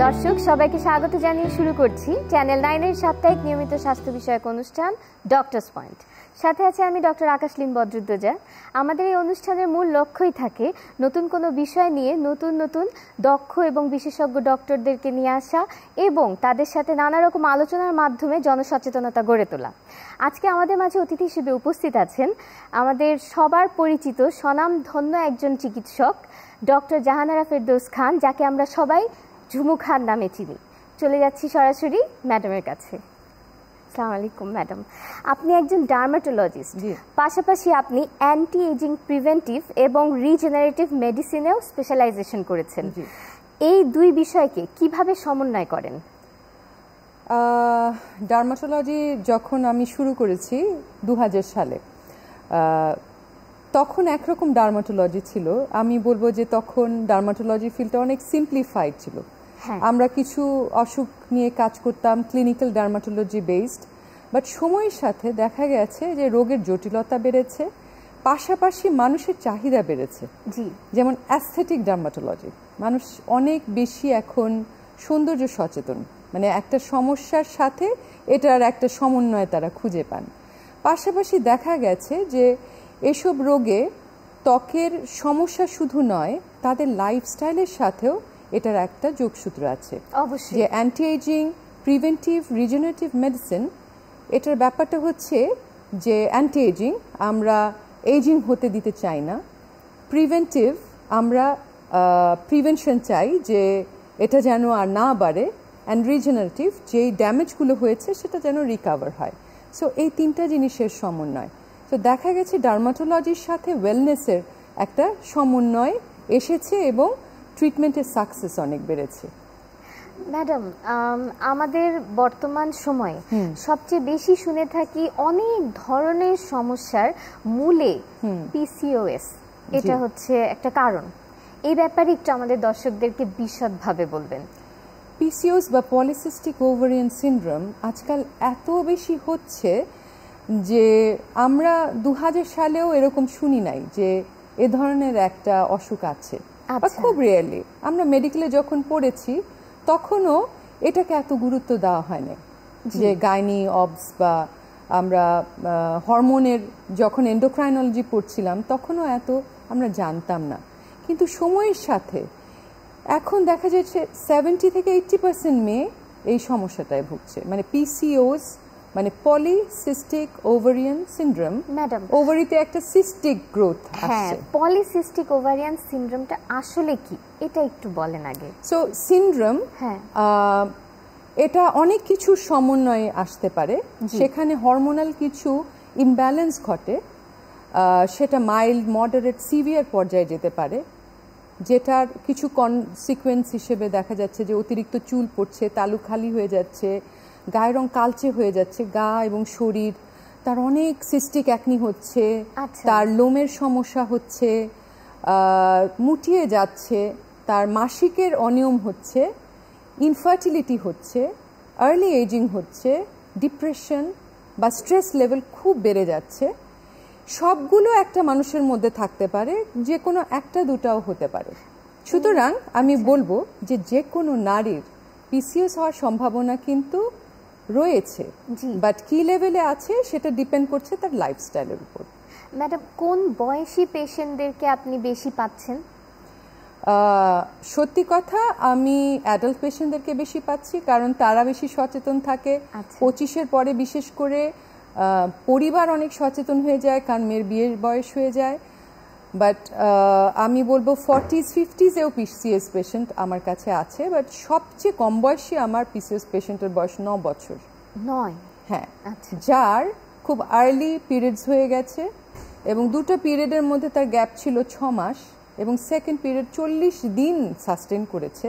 দর্শক সবাইকে স্বাগত জানিয়ে শুরু করছি চ্যানেল 9 এর সাপ্তাহিক নিয়মিত স্বাস্থ্য বিষয়ক অনুষ্ঠান ডক্টরস পয়েন্ট। সাথে আছে আমি ডক্টর আকাশলীন বদরুদ্দোজা। আমাদের এই অনুষ্ঠানের মূল লক্ষ্যই থাকে নতুন কোনো বিষয় নিয়ে নতুন নতুন দক্ষ এবং বিশেষজ্ঞ ডক্টরদেরকে নিয়ে আসা এবং তাদের সাথে নানা রকম আলোচনার মাধ্যমে জনসচেতনতা গড়ে তোলা। আজকে আমাদের মাঝে অতিথি হিসেবে উপস্থিত আছেন আমাদের সবার পরিচিত স্বনামধন্য একজন চিকিৎসক ডক্টর জাহানারা ফেরদৌস খান, যাকে আমরা সবাই ঝুমু খান নামে চিনি। চলে যাচ্ছি সরাসরি ম্যাডামের কাছে। আসসালামু আলাইকুম ম্যাডাম, আপনি একজন ডার্মাটোলজিস্ট, পাশাপাশি আপনি অ্যান্টি এজিং প্রিভেন্টিভ এবং রিজেনারেটিভ মেডিসিনেও স্পেশালাইজেশন করেছেন। এই দুই বিষয়কে কিভাবে সমন্বয় করেন? ডার্মাটোলজি যখন আমি শুরু করেছি 2000 সালে, তখন একরকম ডার্মাটোলজি ছিল। আমি বলবো যে তখন ডার্মাটোলজি ফিল্ডটা অনেক সিম্পলিফাইড ছিল। আমরা কিছু অসুখ নিয়ে কাজ করতাম, ক্লিনিক্যাল ডার্মাটোলজি বেসড, বাট সময়ের সাথে দেখা গেছে যে রোগের জটিলতা বেড়েছে, পাশাপাশি মানুষের চাহিদা বেড়েছে। যেমন অ্যাস্থেটিক ডার্মাটোলজি, মানুষ অনেক বেশি এখন সৌন্দর্য সচেতন, মানে একটা সমস্যার সাথে এটার একটা সমন্বয় তারা খুঁজে পান। পাশাপাশি দেখা গেছে যে এসব রোগে ত্বকের সমস্যা শুধু নয়, তাদের লাইফস্টাইলের সাথেও এটার একটা যোগসূত্র আছে। অবশ্যই যে anti ageing preventive regenerative medicine, এটার ব্যাপারটা হচ্ছে যে অ্যান্টি এজিং আমরা এজিং হতে দিতে চাই না, প্রিভেন্টিভ আমরা প্রিভেনশন চাই যে এটা যেন আর না বাড়ে, অ্যান্ড রিজেনারেটিভ যেই ড্যামেজগুলো হয়েছে সেটা যেন রিকাভার হয়। সো এই তিনটা জিনিসের সমন্বয়। তো দেখা গেছে ডার্মাটোলজির সাথে ওয়েলনেসের একটা সমন্বয় এসেছে এবং ট্রিটমেন্টের সাকসেস অনেক বেড়েছে। ম্যাডাম, আমাদের বর্তমান সময়ে সবচেয়ে বেশি শুনে থাকি অনেক ধরনের সমস্যার মূলে পিসিওএস, এটা হচ্ছে একটা কারণ। এই ব্যাপারে একটু আমাদের দর্শকদেরকে বিশদভাবে বলবেন। পিসিওএস বা পলিসিস্টিক ওভারিয়ান সিনড্রোম আজকাল এত বেশি হচ্ছে যে আমরা 2000 সালেও এরকম শুনি নাই যে এ ধরনের একটা অসুখ আছে। খুব রিয়েলি আমরা মেডিকেলে যখন পড়েছি তখনও এটাকে এত গুরুত্ব দেওয়া হয় না, যে গাইনি অবস বা আমরা হরমোনের যখন এন্ডোক্রাইনোলজি পড়ছিলাম তখনও এত আমরা জানতাম না। কিন্তু সময়ের সাথে এখন দেখা যাচ্ছে 70 থেকে 80% মেয়ে এই সমস্যাটায় ভুগছে, মানে পিসিওএস মানে পলিসিস্টিক ওভারিয়ান সিনড্রোম। ম্যাডাম, ওভারিতে একটা সিস্টিক গ্রোথ আসছে। পলিসিস্টিক ওভারিয়ান সিনড্রোমটা আসলে কি এটা একটু বলেন আগে। সো সিনড্রোম এটা অনেক কিছু সমন্বয়ে আসতে পারে, সেখানে হরমোনাল কিছু ইমব্যালেন্স ঘটে, সেটা মাইল্ড মডারেট সিভিয়ার পর্যায়ে যেতে পারে, যেটার কিছু কনসিকুয়েন্স হিসেবে দেখা যাচ্ছে যে অতিরিক্ত চুল পড়ছে, তালু খালি হয়ে যাচ্ছে, গায়ের রং কালচে হয়ে যাচ্ছে, গা এবং শরীর, তার অনেক সিস্টিক অ্যাকনি হচ্ছে, তার লোমের সমস্যা হচ্ছে, মুটিয়ে যাচ্ছে, তার মাসিকের অনিয়ম হচ্ছে, ইনফার্টিলিটি হচ্ছে, আর্লি এজিং হচ্ছে, ডিপ্রেশন বা স্ট্রেস লেভেল খুব বেড়ে যাচ্ছে। সবগুলো একটা মানুষের মধ্যে থাকতে পারে, যে কোনো একটা দুটাও হতে পারে। সুতরাং আমি বলবো যে যে কোনো নারীর পিসিওএস হওয়ার সম্ভাবনা কিন্তু রয়েছে, বাট কি লেভেলে আছে সেটা ডিপেন্ড করছে তার লাইফস্টাইলের উপর। ম্যাডাম, কোন বয়সী পেশেন্টদেরকে আপনি বেশি পাচ্ছেন? সত্যি কথা, আমি অ্যাডাল্ট পেশেন্টদেরকে বেশি পাচ্ছি, কারণ তারা বেশি সচেতন থাকে। 25-এর পরে বিশেষ করে পরিবার অনেক সচেতন হয়ে যায়, কারণ মেয়ের বিয়ের বয়স হয়ে যায়। বাট আমি বলবো 40s 50s-এও পিসিওএস পেশেন্ট আমার কাছে আছে, বাট সবচেয়ে কম বয়সী আমার পিসিওএস পেশেন্টের বয়স 9 বছর। 9? হ্যাঁ, যার খুব আর্লি পিরিয়ডস হয়ে গেছে এবং দুটো পিরিয়ডের মধ্যে তার গ্যাপ ছিল 6 মাস, এবং সেকেন্ড পিরিয়ড 40 দিন সাস্টেন করেছে,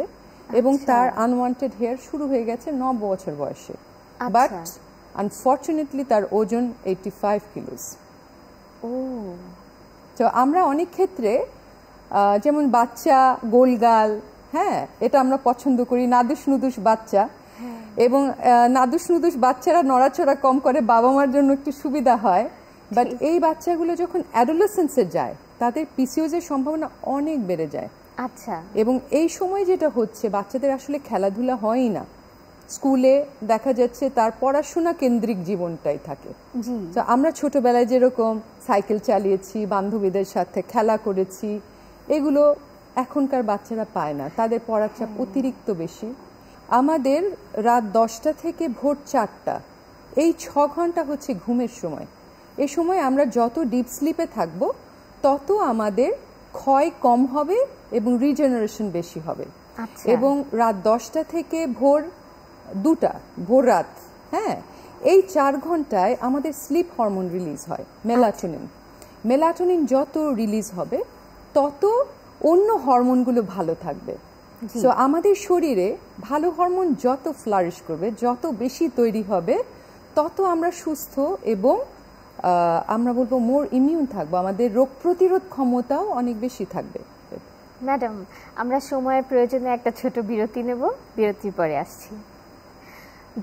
এবং তার আনওয়ান্টেড হেয়ার শুরু হয়ে গেছে 9 বছর বয়সে। বাট আনফর্চুনেটলি তার ওজন 85 কিলোস। তো আমরা অনেক ক্ষেত্রে যেমন বাচ্চা গোলগাল, হ্যাঁ, এটা আমরা পছন্দ করি, নাদুস নুদুস বাচ্চা, এবং নাদুস নুদুস বাচ্চারা নড়াচড়া কম করে, বাবা মার জন্য একটু সুবিধা হয়। বাট এই বাচ্চাগুলো যখন অ্যাডোলেসেন্সে যায় তাদের পিসিওএস এর সম্ভাবনা অনেক বেড়ে যায়। আচ্ছা। এবং এই সময় যেটা হচ্ছে বাচ্চাদের আসলে খেলাধুলা হয়ই না, স্কুলে দেখা যাচ্ছে তার পড়াশোনা কেন্দ্রিক জীবনটাই থাকে। তো আমরা ছোটবেলায় যেরকম সাইকেল চালিয়েছি, বান্ধবীদের সাথে খেলা করেছি, এগুলো এখনকার বাচ্চারা পায় না, তাদের পড়ার চাপ অতিরিক্ত বেশি। আমাদের রাত 10টা থেকে ভোর 4টা এই 6 ঘন্টা হচ্ছে ঘুমের সময়। এই সময় আমরা যত ডিপ স্লিপে থাকব তত আমাদের ক্ষয় কম হবে এবং রিজেনারেশন বেশি হবে। এবং রাত 10টা থেকে ভোর 2টা, ভোর রাত, হ্যাঁ, এই 4 ঘন্টায় আমাদের স্লিপ হরমোন রিলিজ হয়, মেলাটোনিন। মেলাটোনিন যত রিলিজ হবে তত অন্য হরমোনগুলো ভালো থাকবে। সো আমাদের শরীরে ভালো হরমোন যত ফ্লারিশ করবে, যত বেশি তৈরি হবে, তত আমরা সুস্থ এবং আমরা বলবো মোর ইমিউন থাকবো, আমাদের রোগ প্রতিরোধ ক্ষমতাও অনেক বেশি থাকবে। ম্যাডাম, আমরা সময়ের প্রয়োজনে একটা ছোট বিরতি নেব, বিরতির পরে আসছি।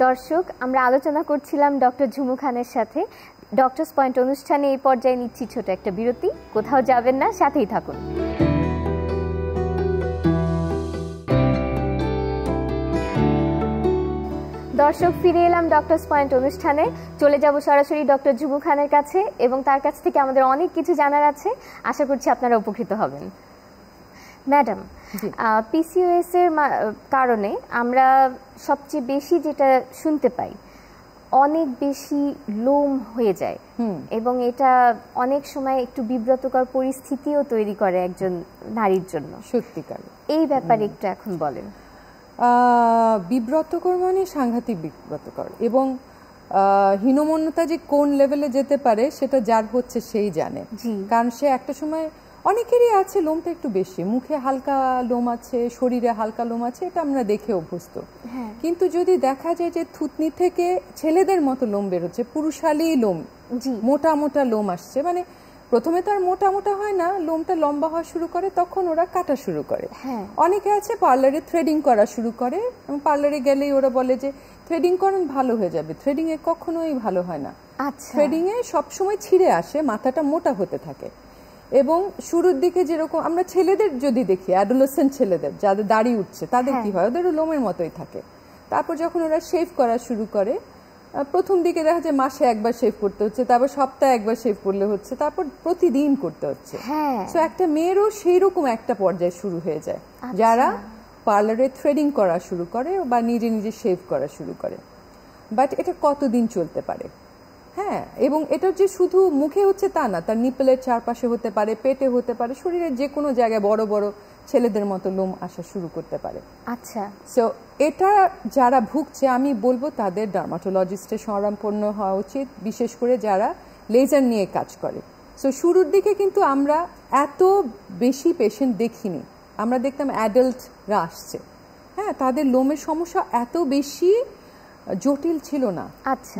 দর্শক, আমরা আলোচনা করছিলাম ডক্টর ঝুমু খানের সাথে। ডক্টরস পয়েন্ট অনুষ্ঠানে এই পর্যায়ে নিচ্ছি ছোট একটা বিরতি। কোথাও যাবেন না, সাথেই থাকুন। দর্শক, ফিরে এলাম ডক্টরস পয়েন্ট অনুষ্ঠানে। চলে যাব সরাসরি ডক্টর ঝুমু খানের কাছে এবং তার কাছ থেকে আমাদের অনেক কিছু জানার আছে। আশা করছি আপনারা উপকৃত হবেন। ম্যাডাম, পিসিওএস এর কারণে আমরা সবচেয়ে বেশি যেটা শুনতে পাই, অনেক বেশি লোম হয়ে যায় এবং এটা অনেক সময় একটু বিব্রতকর পরিস্থিতিও তৈরি করে একজন নারীর জন্য। সত্যিকার এই ব্যাপারে একটু এখন বলেন। বিব্রতকর মানে সাংঘাতিক বিব্রতকর, এবং হীনমন্যতা যে কোন লেভেলে যেতে পারে সেটা যার হচ্ছে সেই জানে। কারণ সে একটা সময়, অনেকেরই আছে লোমটা একটু বেশি, মুখে হালকা লোম আছে, শরীরে হালকা লোম আছে, এটা আমরা দেখে অভ্যস্ত। কিন্তু যদি দেখা যায় যে থুতনি থেকে ছেলেদের মতো লোম বেরোচ্ছে, পুরুষালী লোম, মোটা মোটা লোম আসছে, মানে প্রথমে তো আর মোটা মোটা হয় না, লোমটা লম্বা হওয়া শুরু করে, তখন ওরা কাটা শুরু করে। অনেকে আছে পার্লারে থ্রেডিং করা শুরু করে, এবং পার্লারে গেলেই ওরা বলে যে থ্রেডিং করেন ভালো হয়ে যাবে। থ্রেডিং এ কখনোই ভালো হয় না। থ্রেডিং এ সবসময় ছিঁড়ে আসে, মাথাটা মোটা হতে থাকে। এবং শুরুর দিকে যেরকম আমরা ছেলেদের যদি দেখি, অ্যাডোলেসেন্ট ছেলেদের যাদের দাড়ি উঠছে, তাদের কি হয়, ওদেরও লোমের মতোই থাকে। তারপর যখন ওরা শেভ করা শুরু করে, প্রথম দিকে দেখা যায় মাসে একবার শেভ করতে হচ্ছে, তারপর সপ্তাহে একবার শেভ করলে হচ্ছে, তারপর প্রতিদিন করতে হচ্ছে। তো একটা মেয়েরও সেই রকম একটা পর্যায়ে শুরু হয়ে যায়, যারা পার্লারে থ্রেডিং করা শুরু করে বা নিজে নিজে শেভ করা শুরু করে। বাট এটা কতদিন চলতে পারে? হ্যাঁ, এবং এটা যে শুধু মুখে হচ্ছে তা না, তার নিপলের চারপাশে হতে পারে, পেটে হতে পারে, শরীরের যে কোনো জায়গায় বড় বড় ছেলেদের মতো লোম আসা শুরু করতে পারে। আচ্ছা, সো এটা যারা ভুগছে, আমি বলবো তাদের ডার্মাটোলজিস্টের শরণাপন্ন হওয়া উচিত, বিশেষ করে যারা লেজার নিয়ে কাজ করে। সো শুরুর দিকে কিন্তু আমরা এত বেশি পেশেন্ট দেখিনি, আমরা দেখতাম অ্যাডাল্টরা আসছে, হ্যাঁ, তাদের লোমের সমস্যা এত বেশি জটিল ছিল না,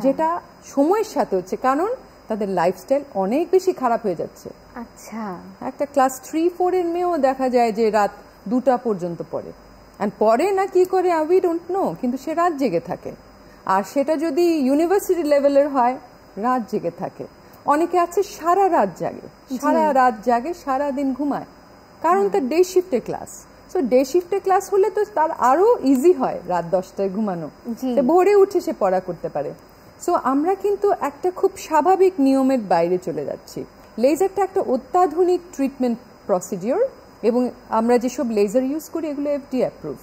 যেটা সময়ের সাথে হচ্ছে, কারণ তাদের লাইফস্টাইল অনেক বেশি খারাপ হয়ে যাচ্ছে। আচ্ছা, একটা ক্লাস 3-4 এর মেয়েও দেখা যায় যে রাত 2টা পর্যন্ত পড়ে, আর পরে না কি করে উই ডোন্ট নো, কিন্তু সে রাত জেগে থাকে। আর সেটা যদি ইউনিভার্সিটি লেভেলের হয়, রাত জেগে থাকে। অনেকে আছে সারা রাত জাগে, সারা দিন ঘুমায়, কারণ তার ডে শিফটে ক্লাস। সো ডে শিফটে ক্লাস হলে তো তার আরো ইজি হয় রাত 10টায় ঘুমানো, ভোরে উঠে সে পড়া করতে পারে। সো আমরা কিন্তু একটা খুব স্বাভাবিক নিয়মের বাইরে চলে যাচ্ছি। লেজারটা একটা অত্যাধুনিক ট্রিটমেন্ট প্রসিডিওর, এবং আমরা যেসব লেজার ইউজ করি এগুলো FDA অ্যাপ্রুভ।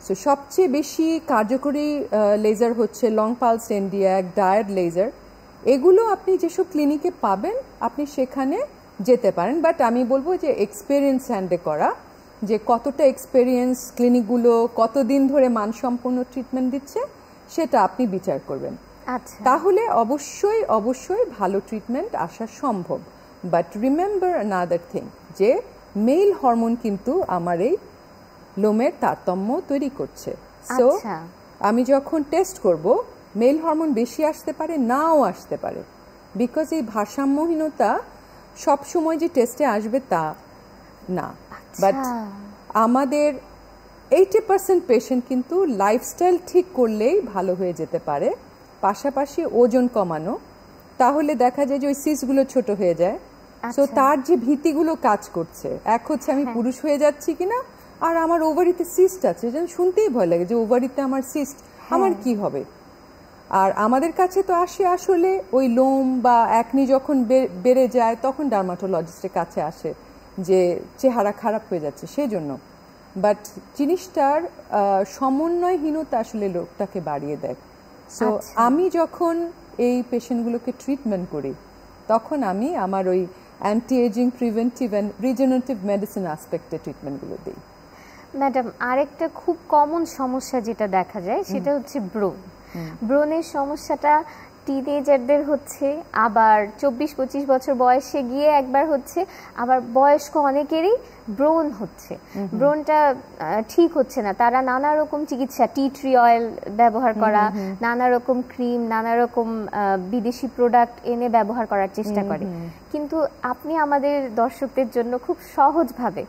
সো সবচেয়ে বেশি কার্যকরী লেজার হচ্ছে লং পালস এনডিআক, ডায়াড লেজার। এগুলো আপনি যেসব ক্লিনিকে পাবেন আপনি সেখানে যেতে পারেন, বাট আমি বলবো যে এক্সপেরিয়েন্স হ্যান্ডে করা, যে কতটা এক্সপেরিয়েন্স, ক্লিনিকগুলো কতদিন ধরে মানসম্পন্ন ট্রিটমেন্ট দিচ্ছে, সেটা আপনি বিচার করবেন। তাহলে অবশ্যই অবশ্যই ভালো ট্রিটমেন্ট আসা সম্ভব। বাট রিমেম্বার অ্যানাদার থিং, যে মেল হরমোন কিন্তু আমার এই লোমের তারতম্য তৈরি করছে। সো আমি যখন টেস্ট করব, মেল হরমোন বেশি আসতে পারে, নাও আসতে পারে, বিকজ এই ভারসাম্যহীনতা সবসময় যে টেস্টে আসবে তা না। বাট আমাদের 80% পেশেন্ট কিন্তু লাইফস্টাইল ঠিক করলেই ভালো হয়ে যেতে পারে। পাশাপাশি ওজন কমানো, তাহলে দেখা যায় যে ওই সিসগুলো ছোট হয়ে যায়, সো তার যে ভীতিগুলো কাজ করছে, এক হচ্ছে আমি পুরুষ হয়ে যাচ্ছি কিনা, আর আমার ওভারিতে সিস্ট আছে, যেন শুনতেই ভয় লাগে যে ওভারিতে আমার সিস্ট, আমার কি হবে। আর আমাদের কাছে তো আসে আসলে ওই লোম বা একনি যখন বেড়ে যায় তখন ডার্মাটোলজিস্টের কাছে আসে যে চেহারা খারাপ হয়ে যাচ্ছে সেজন্য। বাট জিনিসটার সমন্বয়হীনতা আসলে লোকটাকে বাড়িয়ে দেয়। সো আমি যখন এই পেশেন্টগুলোকে ট্রিটমেন্ট করি তখন আমি আমার ওই anti ageing, preventive and regenerative medicine অ্যাসপেক্টে ট্রিটমেন্টগুলো দিই। ম্যাডাম, আরেকটা খুব কমন সমস্যা যেটা দেখা যায় সেটা হচ্ছে ব্রণ। ব্রণের সমস্যাটা টিনেজারদের হচ্ছে, আবার 24-25 বছর বয়সে গিয়ে একবার হচ্ছে, আবার বয়স্ক অনেকেরই ব্রণ হচ্ছে। ব্রণটা ঠিক হচ্ছে না, তারা নানা রকম চিকিৎসা, টি ট্রি অয়েল ব্যবহার করা, নানা রকম ক্রিম, নানা রকম বিদেশি প্রোডাক্ট এনে ব্যবহার করার চেষ্টা করে। কিন্তু আপনি আমাদের দর্শকদের জন্য খুব সহজভাবে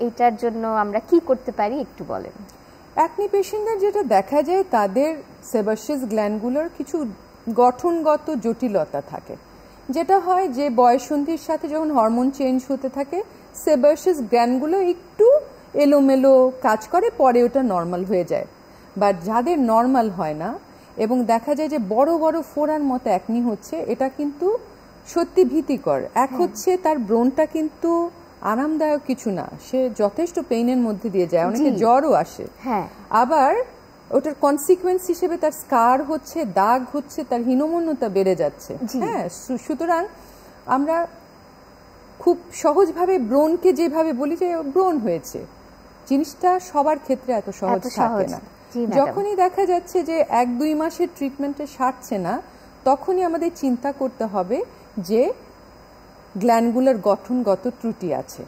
এটার জন্য আমরা কি করতে পারি একটু বলেন। অ্যাকনি পেশেন্টদের যেটা দেখা যায় তাদের সেবাসিয়াস গ্ল্যান্ডগুলোর কিছু গঠনগত জটিলতা থাকে, যেটা হয় যে বয়সন্ধির সাথে যখন হরমোন চেঞ্জ হতে থাকে সেবাসিয়াস গ্ল্যান্ডগুলো একটু এলোমেলো কাজ করে, পরে ওটা নর্মাল হয়ে যায়। বাট যাদের নর্মাল হয় না এবং দেখা যায় যে বড় বড় ফোড়ার মতো অ্যাকনি হচ্ছে, এটা কিন্তু সত্যি ভীতিকর। এক হচ্ছে তার ব্রণটা কিন্তু আরামদায়ক কিছু না, সে যথেষ্ট পেইনের মধ্যে দিয়ে যায়, অনেকে জ্বরও আসে। আবার ওটার কনসিকুয়েন্স হিসেবে তার স্কার হচ্ছে, দাগ হচ্ছে, তার হীনমন্যতা বেড়ে যাচ্ছে। হ্যাঁ, সুতরাং আমরা খুব সহজভাবে ব্রণকে যেভাবে বলি যে ব্রণ হয়েছে, জিনিসটা সবার ক্ষেত্রে এত সহজ থাকে না। যখনই দেখা যাচ্ছে যে 1-2 মাসের ট্রিটমেন্টে সারছে না, তখনই আমাদের চিন্তা করতে হবে যে গ্ল্যান্ডগুলোর গঠনগত ত্রুটি আছে।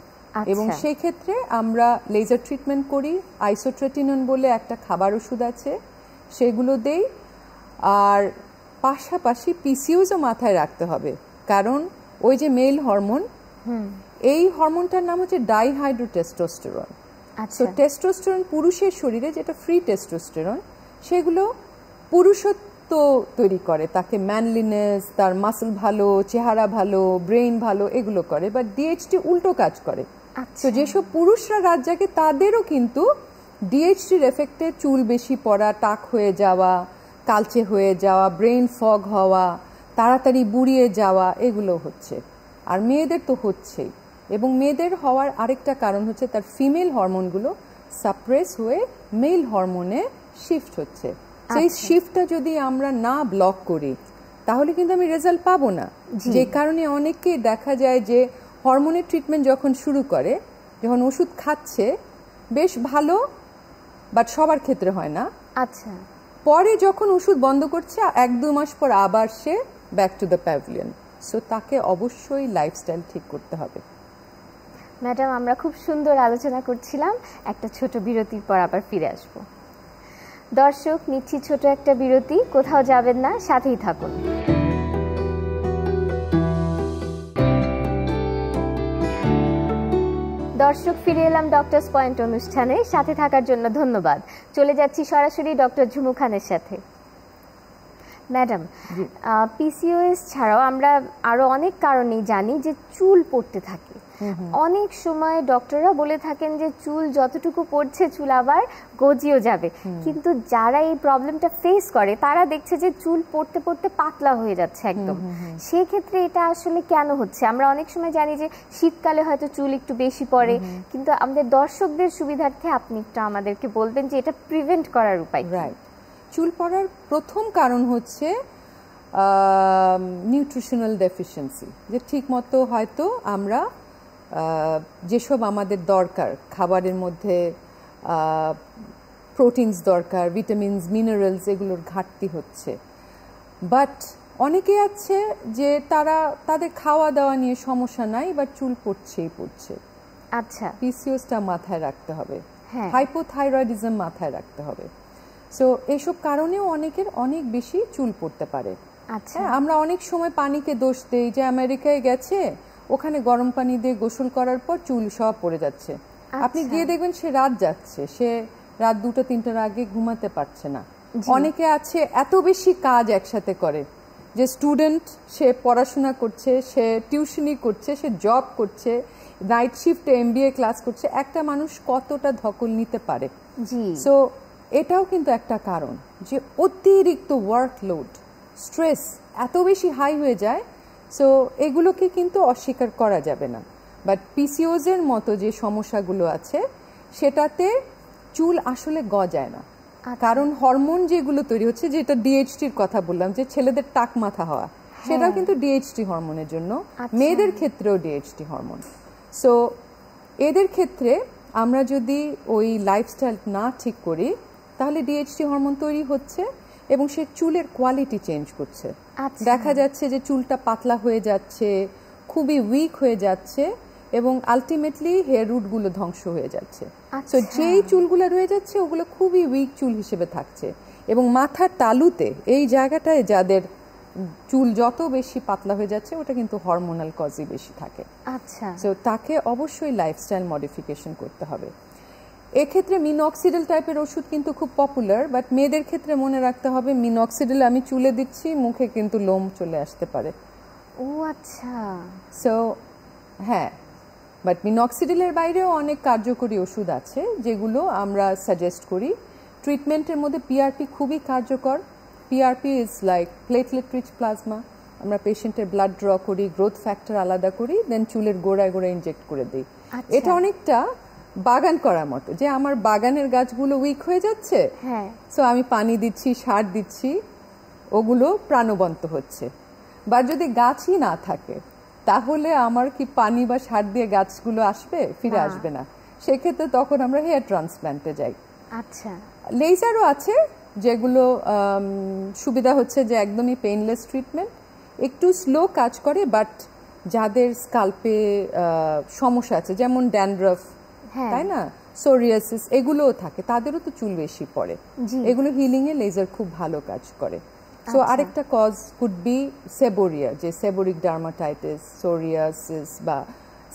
এবং সেই ক্ষেত্রে আমরা লেজার ট্রিটমেন্ট করি, আইসোট্রেটিনন বলে একটা খাবার ওষুধ আছে, সেগুলো দেই। আর পাশাপাশি পিসিওসও মাথায় রাখতে হবে, কারণ ওই যে মেল হরমোন, এই হরমোনটার নাম হচ্ছে ডাইহাইড্রোটেস্টোস্টেরন। তো টেস্টোস্টেরন পুরুষের শরীরে যেটা ফ্রি টেস্টোস্টেরন, সেগুলো পুরুষত্ব তৈরি করে, তাকে ম্যানলিনেস, তার মাসল ভালো, চেহারা ভালো, ব্রেইন ভালো, এগুলো করে। বাট ডিএইচটি উল্টো কাজ করে। তো যেসব পুরুষরা রাত জাগে তাদেরও কিন্তু ডিএইচটির এফেক্টে চুল বেশি পড়া, টাক হয়ে যাওয়া, কালচে হয়ে যাওয়া, ব্রেইন ফগ হওয়া, তাড়াতাড়ি বুড়িয়ে যাওয়া, এগুলো হচ্ছে। আর মেয়েদের তো হচ্ছেই। এবং মেয়েদের হওয়ার আরেকটা কারণ হচ্ছে তার ফিমেল হরমোনগুলো সাপ্রেস হয়ে মেল হরমোনে শিফট হচ্ছে। সেই শিফটটা যদি আমরা না ব্লক করি তাহলে কিন্তু আমি রেজাল্ট পাবো না। যে কারণে অনেককে দেখা যায় যে হরমোনের ট্রিটমেন্ট যখন শুরু করে, যখন ওষুধ খাচ্ছে বেশ ভালো, বাট সবার ক্ষেত্রে হয় না। পরে যখন ওষুধ বন্ধ করছে 1-2 মাস পর আবার সে back to the pavilion. So তাকে অবশ্যই লাইফস্টাইল ঠিক করতে হবে। ম্যাডাম, আমরা খুব সুন্দর আলোচনা করছিলাম, একটা ছোট বিরতির পর আবার ফিরে আসব। দর্শক, নিচ্ছি ছোট একটা বিরতি, কোথাও যাবেন না, সাথেই থাকুন। দর্শক, ফিরে এলাম ডক্টরস পয়েন্ট অনুষ্ঠানে, সাথে থাকার জন্য ধন্যবাদ। চলে যাচ্ছি সরাসরি ডক্টর ঝুমু খানের সাথে। ম্যাডাম, পিসিওএস ছাড়াও আমরা আরো অনেক কারণেই জানি যে চুল পড়তে থাকে। অনেক সময় ডক্টররা বলে থাকেন যে চুল যতটুকু পড়ছে চুল আবার গজিয়েও যাবে, কিন্তু যারা এই প্রবলেমটা ফেস করে তারা দেখছে যে চুল পড়তে পড়তে পাতলা হয়ে যাচ্ছে একদম। সেই ক্ষেত্রে এটা আসলে কেন হচ্ছে? আমরা অনেক সময় জানি যে শীতকালে হয়তো চুল একটু বেশি পড়ে, কিন্তু আমাদের দর্শকদের সুবিধার্থে আপনি একটু আমাদেরকে বলবেন যে এটা প্রিভেন্ট করার উপায়। রাইট, চুল পড়ার প্রথম কারণ হচ্ছে নিউট্রিশনাল ডেফিসিয়েন্সি, যে ঠিক মতো হয়তো আমরা যেসব আমাদের দরকার খাবারের মধ্যে, প্রোটিনস দরকার, ভিটামিনস, মিনারেলস, এগুলোর ঘাটতি হচ্ছে। বাট অনেকে আছে যে তাদের খাওয়া দাওয়া নিয়ে সমস্যা নাই, বাট চুল পড়ছেই পড়ছে। আচ্ছা, পিসিওসটা মাথায় রাখতে হবে, হাইপোথাইরয়েডিজম মাথায় রাখতে হবে। সো এইসব কারণেও অনেকের অনেক বেশি চুল পড়তে পারে। আচ্ছা, আমরা অনেক সময় পানিকে দোষ দেই, যে আমেরিকায় গেছে, ওখানে গরম পানি দিয়ে গোসল করার পর চুল সব পড়ে যাচ্ছে। আপনি গিয়ে দেখবেন সে রাত যাচ্ছে, সে রাত 2-3টার আগে ঘুমাতে পারছে না। অনেকে আছে এত বেশি কাজ একসাথে করে যে স্টুডেন্ট সে পড়াশোনা করছে, সে টিউশনি করছে, সে জব করছে, নাইট শিফটে MBA ক্লাস করছে, একটা মানুষ কতটা ধকল নিতে পারে। জি। সো এটাও কিন্তু একটা কারণ যে অতিরিক্ত ওয়ার্কলোড, স্ট্রেস এত বেশি হাই হয়ে যায়। সো এগুলোকে কিন্তু অস্বীকার করা যাবে না। বাট PCOS-এর মতো যে সমস্যাগুলো আছে সেটাতে চুল আসলে গজায় না, কারণ হরমোন যেগুলো তৈরি হচ্ছে, যেটা DHT-র কথা বললাম, যে ছেলেদের টাক মাথা হওয়া, সেটাও কিন্তু DHT হরমোনের জন্য, মেয়েদের ক্ষেত্রেও DHT হরমোন। সো এদের ক্ষেত্রে আমরা যদি ওই লাইফস্টাইল না ঠিক করি তাহলে DHT হরমোন তৈরি হচ্ছে এবং সে চুলের কোয়ালিটি চেঞ্জ করছে। দেখা যাচ্ছে যে চুলটা পাতলা হয়ে যাচ্ছে, খুবই উইক হয়ে যাচ্ছে এবং আলটিমেটলি হেয়ার রুটগুলো ধ্বংস হয়ে যাচ্ছে। সো যেই চুলগুলো রয়ে যাচ্ছে ওগুলো খুবই উইক চুল হিসেবে থাকছে এবং মাথার তালুতে এই জায়গাটায় যাদের চুল যত বেশি পাতলা হয়ে যাচ্ছে ওটা কিন্তু হরমোনাল কজই বেশি থাকে। আচ্ছা। সো তাকে অবশ্যই লাইফস্টাইল মডিফিকেশন করতে হবে। এক্ষেত্রে মিনক্সিডিল টাইপের ওষুধ কিন্তু খুব পপুলার, বাট মেয়েদের ক্ষেত্রে মনে রাখতে হবে মিনক্সিডিল আমি চুলে দিচ্ছি, মুখে কিন্তু লোম চলে আসতে পারে। ও আচ্ছা। সো হ্যাঁ, বাট মিনক্সিডিলের বাইরেও অনেক কার্যকরী ওষুধ আছে যেগুলো আমরা সাজেস্ট করি। ট্রিটমেন্টের মধ্যে PRP খুবই কার্যকর। PRP is like platelet rich plasma. আমরা পেশেন্টের ব্লাড ড্র করি, গ্রোথ ফ্যাক্টর আলাদা করি, দেন চুলের গোড়ায় গোড়ায় ইনজেক্ট করে দিই। এটা অনেকটা বাগান করার মতো, যে আমার বাগানের গাছগুলো উইক হয়ে যাচ্ছে, সো আমি পানি দিচ্ছি, সার দিচ্ছি, ওগুলো প্রাণবন্ত হচ্ছে। বা যদি গাছই না থাকে তাহলে আমার কি পানি বা সার দিয়ে গাছগুলো আসবে? ফিরে আসবে না। সেক্ষেত্রে তখন আমরা হেয়ার ট্রান্সপ্ল্যান্টে যাই। আচ্ছা। লেজারও আছে যেগুলো সুবিধা হচ্ছে যে একদমই পেইনলেস ট্রিটমেন্ট, একটু স্লো কাজ করে, বাট যাদের স্কাল্পে সমস্যা আছে যেমন ড্যান্ড্রফ, তাই না, সোরিয়াসিস, এগুলোও থাকে, তাদেরও তো চুল বেশি পড়ে, এগুলো হিলিংয়ে লেজার খুব ভালো কাজ করে। সো আরেকটা কজ কুড বি সেবোরিয়া, যে সেবোরিক ডার্মাটাইটিস, সোরিয়াসিস বা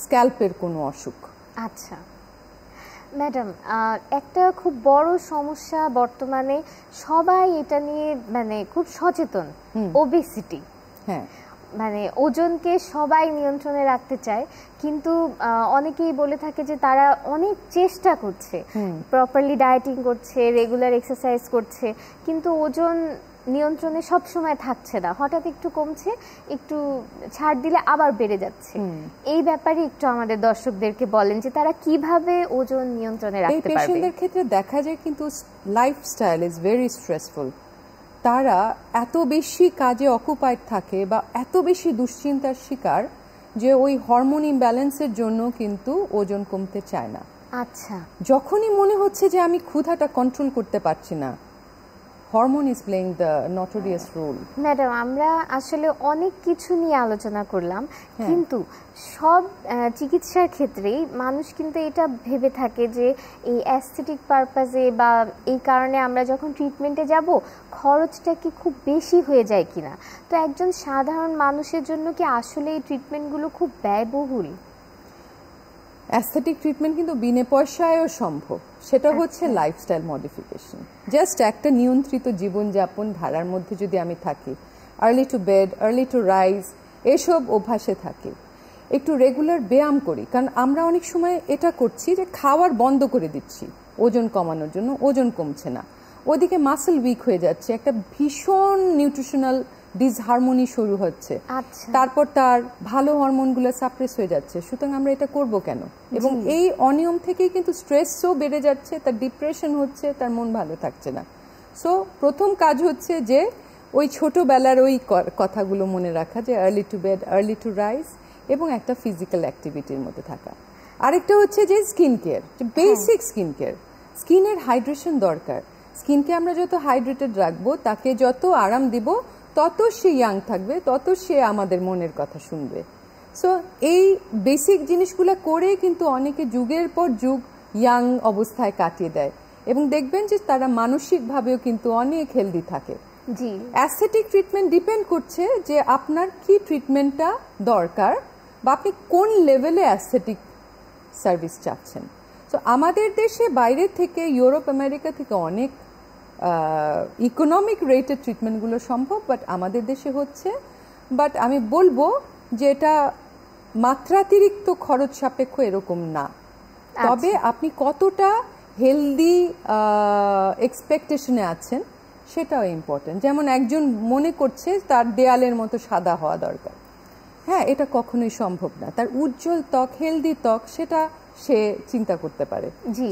স্ক্যাল্পের কোনো অসুখ। আচ্ছা ম্যাডাম, একটা খুব বড় সমস্যা বর্তমানে, সবাই এটা নিয়ে মানে খুব সচেতন, ওবেসিটি। হ্যাঁ, মানে ওজনকে সবাই নিয়ন্ত্রণে রাখতে চায়, কিন্তু অনেকেই বলে থাকে যে তারা অনেক চেষ্টা করছে, প্রপারলি ডায়েটিং করছে, রেগুলার এক্সারসাইজ করছে, কিন্তু ওজন নিয়ন্ত্রণে সব সময় থাকছে না, হঠাৎ একটু কমছে, একটু ছাড় দিলে আবার বেড়ে যাচ্ছে। এই ব্যাপারে একটু আমাদের দর্শকদেরকে বলেন যে তারা কিভাবে ওজন নিয়ন্ত্রণে রাখতে পারবে। এই পেশেন্টদের ক্ষেত্রে দেখা যায় কিন্তু লাইফস্টাইল ইজ ভেরি স্ট্রেসফুল। তারা এত বেশি কাজে অকুপাইড থাকে বা এত বেশি দুশ্চিন্তার শিকার যে ওই হরমোন ইমব্যালেন্সের জন্য কিন্তু ওজন কমতে চায় না। আচ্ছা। যখনই মনে হচ্ছে যে আমি ক্ষুধাটা কন্ট্রোল করতে পারছি না, hormone is playing the notorious role. Madam, আমরা আসলে অনেক কিছু নিয়ে আলোচনা করলাম, কিন্তু সব চিকিৎসার ক্ষেত্রেই মানুষ কিন্তু এটা ভেবে থাকে যে এই অ্যাস্থেটিক পারপাজে বা এই কারণে আমরা যখন ট্রিটমেন্টে যাব খরচটা কি খুব বেশি হয়ে যায় কিনা। তো একজন সাধারণ মানুষের জন্য কি আসলে এই ট্রিটমেন্টগুলো খুব ব্যয়বহুল? অ্যাস্থেটিক ট্রিটমেন্ট কিন্তু বিনা পয়সায়ও সম্ভব, সেটা হচ্ছে লাইফস্টাইল মডিফিকেশন। জাস্ট একটা নিয়ন্ত্রিত জীবনযাপন ধারার মধ্যে যদি আমি থাকি, early to bed, early to rise, এসব অভ্যাসে থাকি, একটু রেগুলার ব্যায়াম করি, কারণ আমরা অনেক সময় এটা করছি যে খাওয়ার বন্ধ করে দিচ্ছি ওজন কমানোর জন্য, ওজন কমছে না, ওদিকে মাসল উইক হয়ে যাচ্ছে, একটা ভীষণ নিউট্রিশনাল ডিসহারমোনি শুরু হচ্ছে, তারপর তার ভালো হরমোনগুলো সাপ্রেস হয়ে যাচ্ছে। সুতরাং আমরা এটা করব কেন? এবং এই অনিয়ম থেকেই কিন্তু স্ট্রেসও বেড়ে যাচ্ছে, তার ডিপ্রেশন হচ্ছে, তার মন ভালো থাকছে না। সো প্রথম কাজ হচ্ছে যে ওই ছোটবেলার ওই কথাগুলো মনে রাখা, যে early to bed, early to rise এবং একটা ফিজিক্যাল অ্যাক্টিভিটির মধ্যে থাকা। আরেকটা হচ্ছে যে skin care, basic skin care, স্কিনের হাইড্রেশন দরকার। স্কিনকে আমরা যত হাইড্রেটেড রাখবো, তাকে যত আরাম দিব, তত সে ইয়াং থাকবে, তত সে আমাদের মনের কথা শুনবে। সো এই বেসিক জিনিসগুলো করে কিন্তু অনেকে যুগের পর যুগ ইয়াং অবস্থায় কাটিয়ে দেয় এবং দেখবেন যে তারা মানসিকভাবেও কিন্তু অনেক হেলদি থাকে। জি, অ্যাস্থেটিক ট্রিটমেন্ট ডিপেন্ড করছে যে আপনার কি ট্রিটমেন্টটা দরকার বা আপনি কোন লেভেলে অ্যাস্থেটিক সার্ভিস চাচ্ছেন। সো আমাদের দেশে বাইরে থেকে, ইউরোপ আমেরিকা থেকে অনেক ইকোনমিক রেটের ট্রিটমেন্টগুলো সম্ভব, বাট আমাদের দেশে হচ্ছে। বাট আমি বলবো যে এটা মাত্রাতিরিক্ত খরচ সাপেক্ষ এরকম না। তবে আপনি কতটা হেলদি এক্সপেকটেশনে আছেন সেটাও ইম্পর্টেন্ট। যেমন একজন মনে করছে তার দেয়ালের মতো সাদা হওয়া দরকার, হ্যাঁ এটা কখনোই সম্ভব না। তার উজ্জ্বল ত্বক, হেলদি ত্বক, সেটা সে চিন্তা করতে পারে।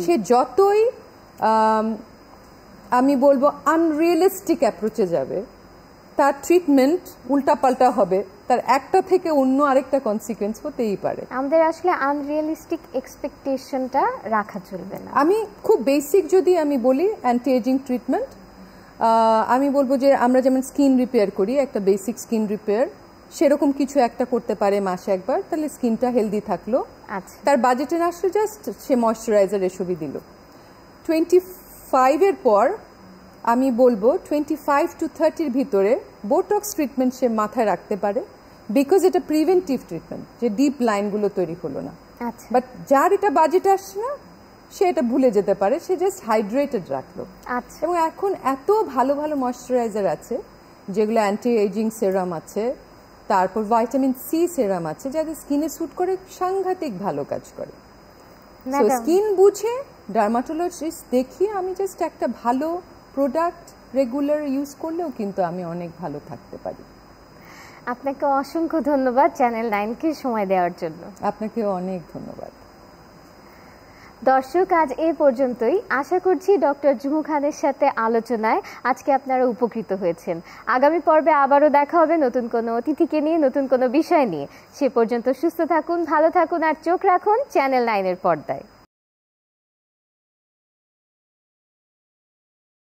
সে যতই আমি বলবো আনরিয়েলিস্টিক অ্যাপ্রোচে যাবে, তার ট্রিটমেন্ট উল্টাপাল্টা হবে, তার একটা থেকে অন্য আরেকটা কনসিকুয়েন্স হতেই পারে। আমাদের আসলে আনরিয়েলিস্টিক এক্সপেকটেশনটা রাখা চলবে না। আমি খুব বেসিক যদি আমি বলি অ্যান্টি এজিং ট্রিটমেন্ট, আমি বলবো যে আমরা যেমন স্কিন রিপেয়ার করি, একটা বেসিক স্কিন রিপেয়ার সেরকম কিছু একটা করতে পারে মাসে একবার, তাহলে স্কিনটা হেলদি থাকলো। তার বাজেটে আসলে জাস্ট সে ময়শ্চারাইজার এসবই দিল। 25-এর পর আমি বলবো 25 to 30-র ভিতরে বোটক্স ট্রিটমেন্ট সে মাথায় রাখতে পারে, বিকজ এটা প্রিভেন্টিভ ট্রিটমেন্ট, যে ডিপ লাইনগুলো তৈরি হলো না। বাট যার এটা বাজেট আসছে না সে এটা ভুলে যেতে পারে, সে জাস্ট হাইড্রেটেড রাখলো। এবং এখন এত ভালো ভালো ময়শ্চারাইজার আছে যেগুলো অ্যান্টি এজিং সেরাম আছে, তারপর ভাইটামিন সি সেরাম আছে, যাদের স্কিনে স্যুট করে সাংঘাতিক ভালো কাজ করে। সো স্কিন বুঝে ডার্মাটোলজিস্ট দেখিয়ে আমি জাস্ট একটা ভালো প্রোডাক্ট রেগুলার ইউজ করলেও কিন্তু আমি অনেক ভালো থাকতে পারি। আপনাকে অসংখ্য ধন্যবাদ চ্যানেল 9-কে সময় দেওয়ার জন্য। আপনাকেও অনেক ধন্যবাদ। দর্শক, আজ এ পর্যন্তই। আশা করছি ডক্টর ঝুমু খানের সাথে আলোচনায় আজকে আপনারা উপকৃত হয়েছেন। আগামী পর্বে আবারও দেখা হবে নতুন কোনো অতিথিকে নিয়ে, নতুন কোনো বিষয় নিয়ে। সে পর্যন্ত সুস্থ থাকুন, ভালো থাকুন আর চোখ রাখুন চ্যানেল 9-এর পর্দায়।